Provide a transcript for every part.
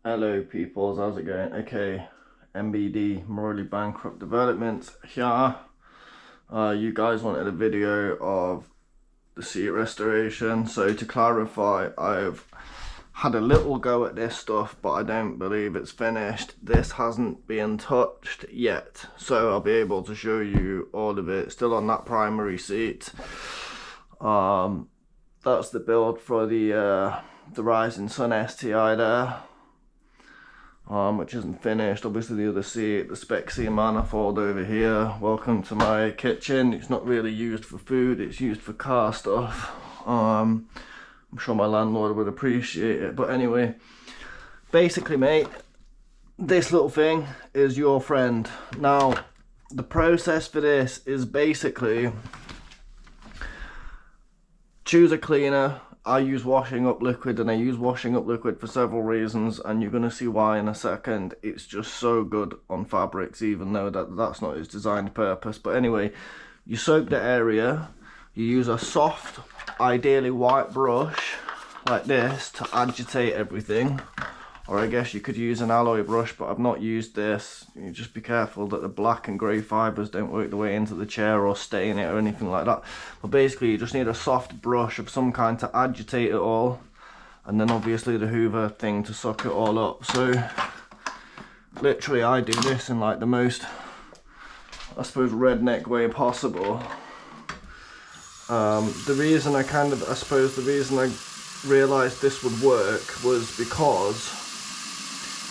Hello peoples, how's it going? Okay, MBD, Morally Bankrupt Developments here. You guys wanted a video of the seat restoration. So to clarify, I've had a little go at this stuff, but I don't believe it's finished. This hasn't been touched yet, so I'll be able to show you all of it. Still on that primary seat. That's the build for the Rising Sun STI there. Which isn't finished. Obviously the other seat, the spec C manifold over here. Welcome to my kitchen. It's not really used for food, it's used for car stuff. I'm sure my landlord would appreciate it, but anyway, basically mate, this little thing is your friend. Now the process for this is basically choose a cleaner. I use washing up liquid, and I use washing up liquid for several reasons, and you're going to see why in a second. It's just so good on fabrics, even though that's not its designed purpose. But anyway, you soak the area, you use a soft, ideally white brush like this to agitate everything, or I guess you could use an alloy brush, but I've not used this. You just be careful that the black and grey fibres don't work their way into the chair or stain it or anything like that. But basically you just need a soft brush of some kind to agitate it all, and then obviously the Hoover thing to suck it all up. So literally I do this in like the most, I suppose, redneck way possible. The reason I realised this would work was because,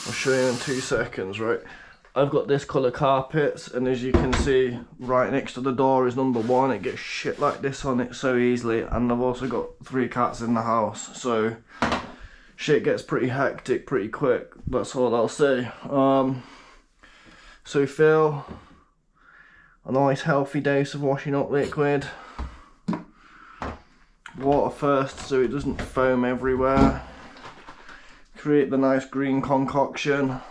I'll show you in 2 seconds, right? I've got this colour carpets, and as you can see, right next to the door is number 1. It gets shit like this on it so easily, and I've also got 3 cats in the house, so shit gets pretty hectic pretty quick. That's all I'll say. So fill a nice healthy dose of washing up liquid. Water first so it doesn't foam everywhere. Create the nice green concoction,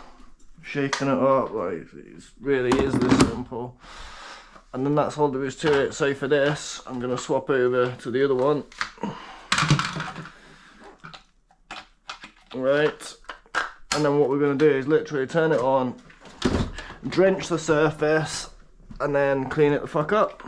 shaking it up, like it really is this simple. And then that's all there is to it. So for this, I'm going to swap over to the other one. Right, and then what we're going to do is literally turn it on, drench the surface, and then clean it the fuck up.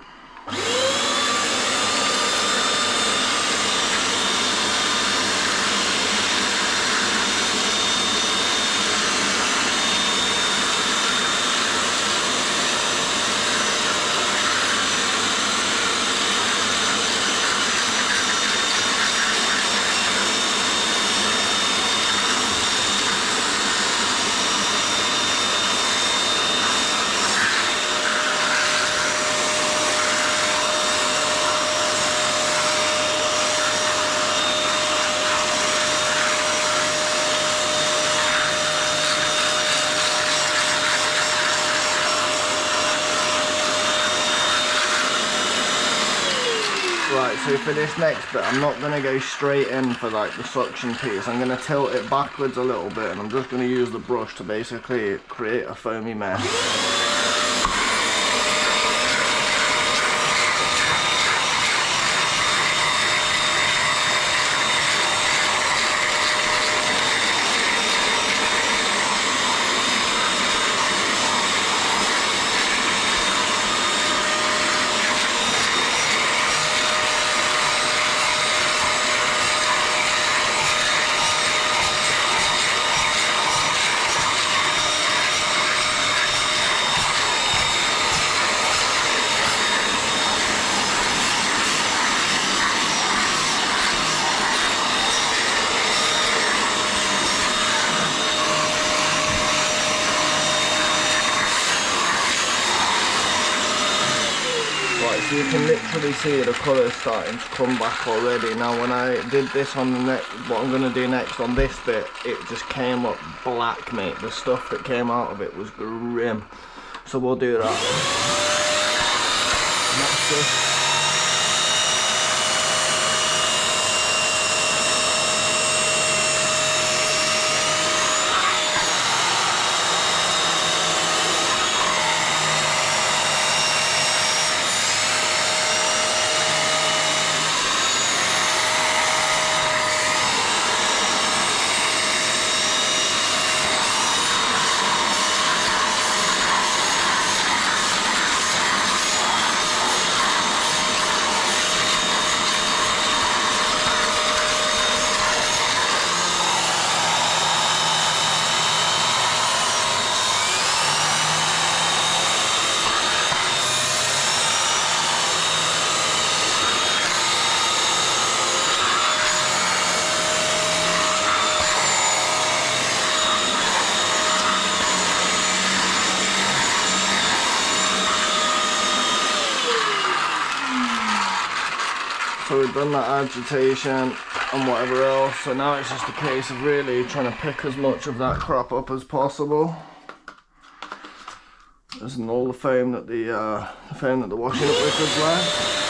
Right, so for this next bit, I'm not going to go straight in for like the suction piece. I'm going to tilt it backwards a little bit, and I'm just going to use the brush to basically create a foamy mess. So you can literally see the colour starting to come back already. Now when I did this on the next, what I'm going to do next on this bit, it just came up black, mate. The stuff that came out of it was grim. So we'll do that. Next bit. we've done that agitation and whatever else, so now it's just a case of really trying to pick as much of that crap up as possible. Isn't all the foam that the washing up liquid's left.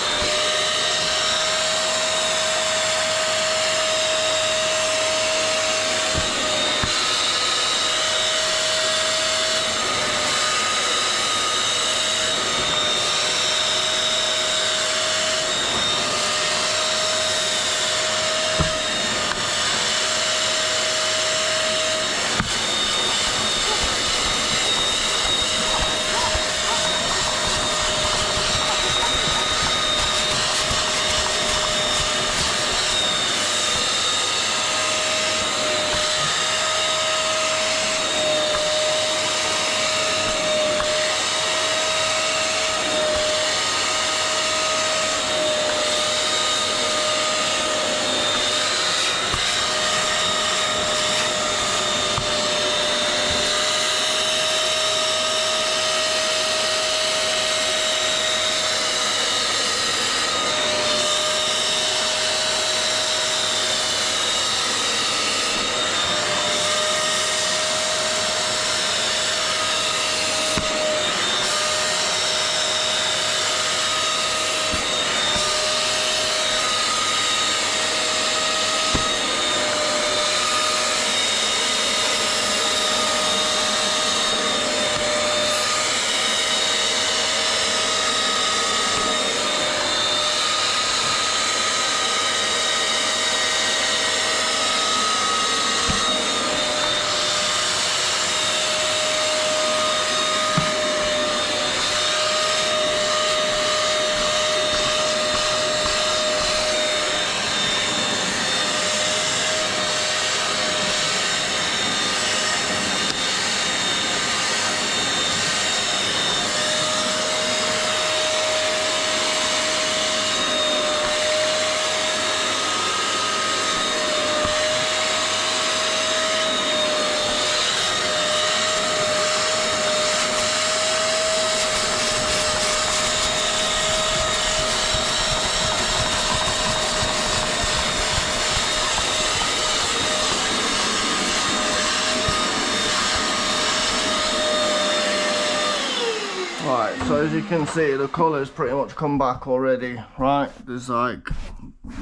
Right, so as you can see, the colour's pretty much come back already, right? There's like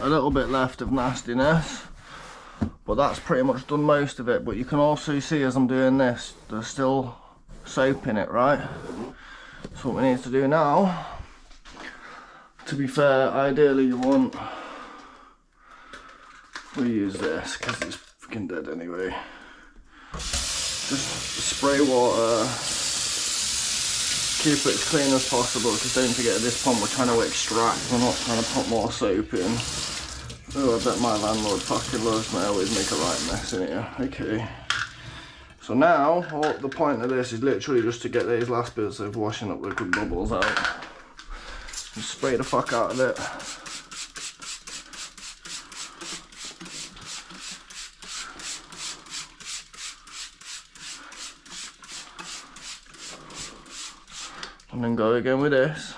a little bit left of nastiness, but that's pretty much done most of it. But you can also see as I'm doing this, there's still soap in it, right? So what we need to do now, to be fair, ideally you want, we'll use this because it's freaking dead anyway. Just spray water, keep it as clean as possible, because don't forget at this point we're trying to extract, we're not trying to put more soap in. Oh, I bet my landlord fucking loves me, I always make a right mess in here. Okay. So now, the point of this is literally just to get these last bits of washing up liquid bubbles out. Just spray the fuck out of it. And then go again with this.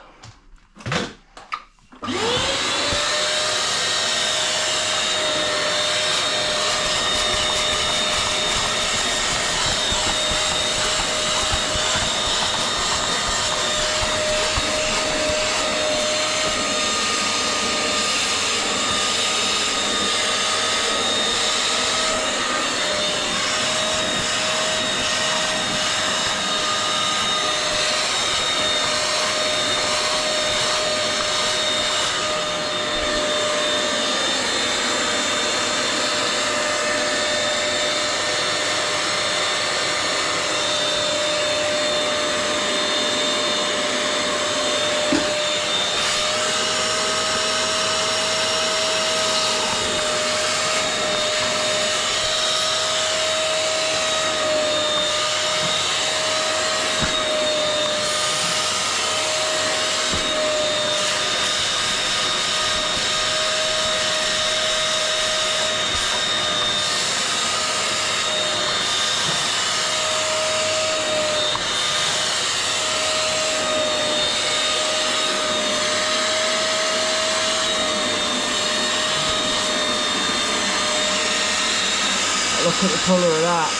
the colour of that,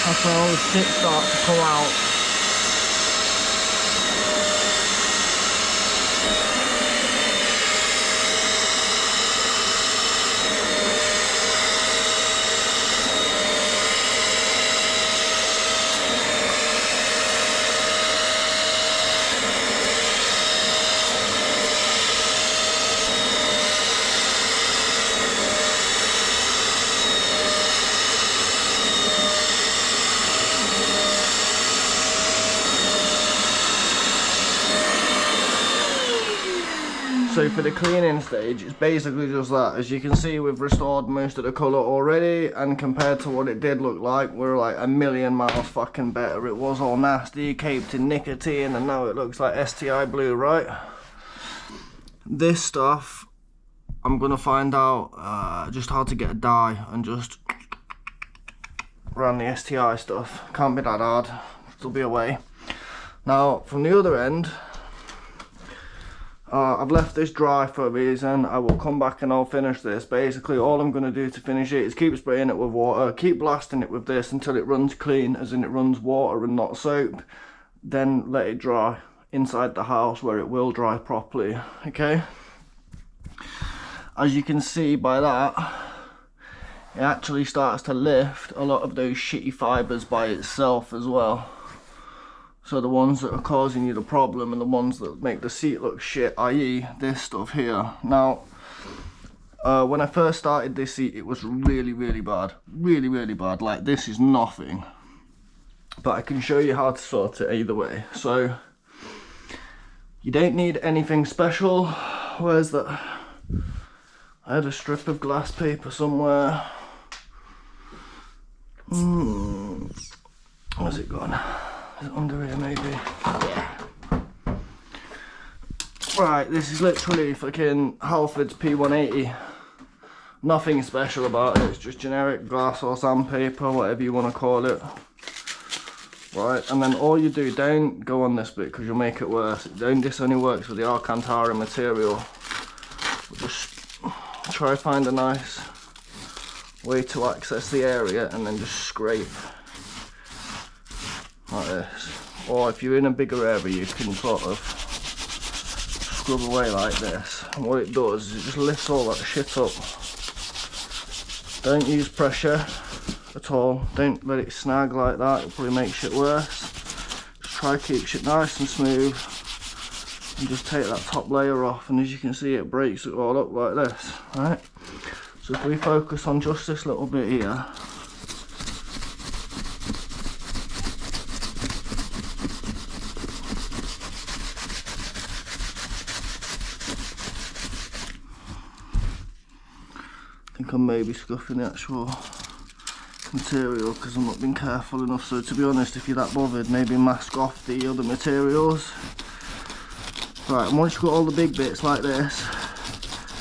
that's when all the shit starts to come out. So for the cleaning stage, it's basically just that. As you can see, we've restored most of the colour already, and compared to what it did look like, we're like a million miles fucking better. It was all nasty, caked in nicotine, and now it looks like STI blue, right? This stuff, I'm gonna find out just how to get a dye and just run the STI stuff. Can't be that hard, it'll be a way. Now, from the other end, I've left this dry for a reason. I will come back and I'll finish this. Basically, all I'm going to do to finish it is keep spraying it with water, keep blasting it with this until it runs clean, as in it runs water and not soap. Then let it dry inside the house where it will dry properly, okay? As you can see by that, it actually starts to lift a lot of those shitty fibres by itself as well. So the ones that are causing you the problem and the ones that make the seat look shit, i.e. this stuff here. Now, when I first started this seat, it was really, really bad. Really, really bad. Like, this is nothing. But I can show you how to sort it either way. So, you don't need anything special. Where's that? I had a strip of glass paper somewhere. Where's it gone? Is it under here maybe? Yeah. Right, this is literally fucking Halford's P180. Nothing special about it, it's just generic glass or sandpaper, whatever you want to call it. Right, and then all you do, don't go on this bit because you'll make it worse. This only works with the Alcantara material. Just try find a nice way to access the area and then just scrape. Like this. Or if you're in a bigger area, you can sort of scrub away like this. And what it does is it just lifts all that shit up. Don't use pressure at all. Don't let it snag like that, it'll probably make shit worse. Just try to keep shit nice and smooth. And just take that top layer off, and as you can see, it breaks it all up like this, right? So if we focus on just this little bit here, I think I'm maybe scuffing the actual material because I'm not being careful enough. So to be honest, if you're that bothered, maybe mask off the other materials. Right, and once you've got all the big bits like this,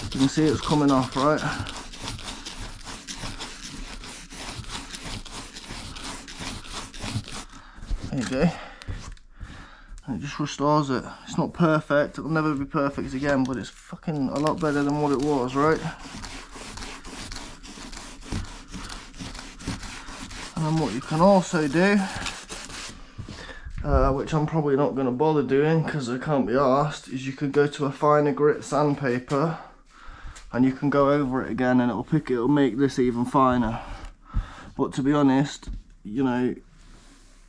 you can see it's coming off, right? There you go. And it just restores it. It's not perfect, it'll never be perfect again, but it's fucking a lot better than what it was, right? And then what you can also do, which I'm probably not going to bother doing because I can't be arsed, is you could go to a finer grit sandpaper and you can go over it again and it'll make this even finer. But to be honest, you know,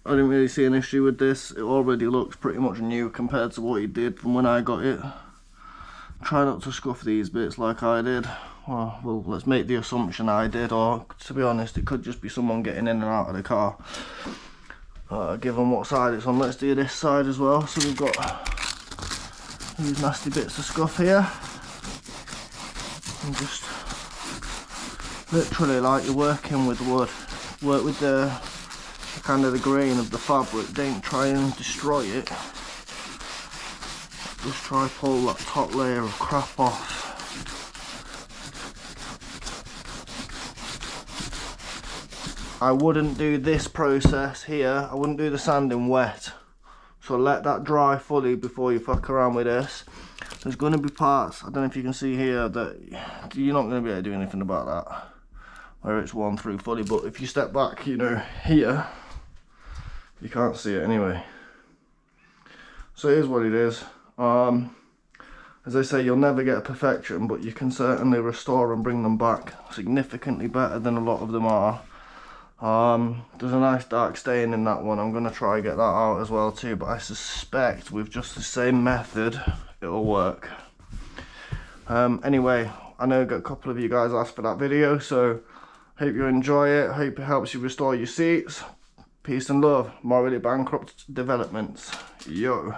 I didn't really see an issue with this. It already looks pretty much new compared to what it did from when I got it. Try not to scuff these bits like I did. Well, let's make the assumption I did, or to be honest, it could just be someone getting in and out of the car. Given what side it's on, let's do this side as well. So we've got these nasty bits of scuff here. And just literally like you're working with wood. Work with the kind of the grain of the fabric, don't try and destroy it. Just try to pull that top layer of crap off. I wouldn't do this process here, I wouldn't do the sanding wet. So let that dry fully before you fuck around with this. There's going to be parts, I don't know if you can see here, that you're not going to be able to do anything about that. where it's worn through fully. But if you step back, you know, here, you can't see it anyway. So here's what it is. As I say, you'll never get a perfection, but you can certainly restore and bring them back significantly better than a lot of them are. There's a nice dark stain in that one. I'm going to try and get that out as well too, but I suspect with just the same method it'll work. Anyway, I know a couple of you guys asked for that video, so hope you enjoy it. Hope it helps you restore your seats. Peace and love. Morally bankrupt developments. Yo.